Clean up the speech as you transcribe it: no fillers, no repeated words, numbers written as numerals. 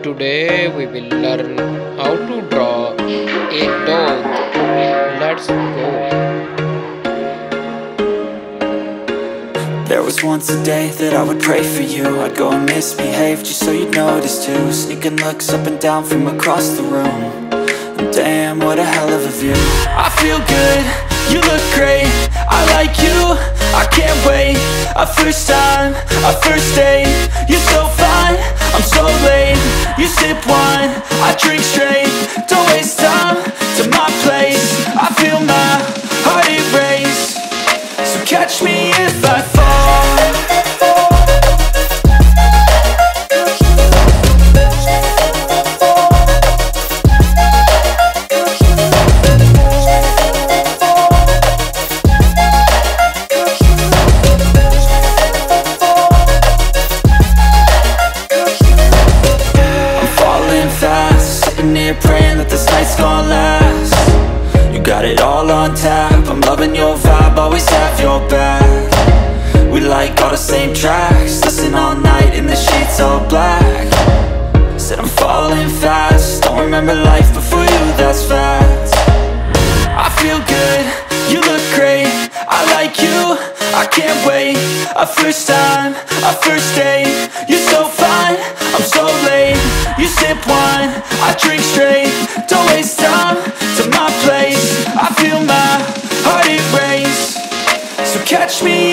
Today we will learn how to draw a dog. Let's go. There was once a day that I would pray for you. I'd go and misbehave just so you'd notice too. Sneaking looks up and down from across the room. And damn, what a hell of a view. I feel good, you look great, I like you, I can't wait. A first time, a first date. You're so fine, I'm so late. You sip wine, I drink straight. Don't waste time to my place. I feel my heart erase. So catch me if I fall. Sitting here praying that this night's gonna last. You got it all on tap, I'm loving your vibe, always have your back. We like all the same tracks, listen all night in the sheets all black. Said I'm falling fast, don't remember life before you, that's fact. I feel good, you look great, I like you, I can't wait. A first time, a first date. You're so fine, I'm so late. You sip wine, I drink straight. Don't waste time to my place. I feel my heart erase. So catch me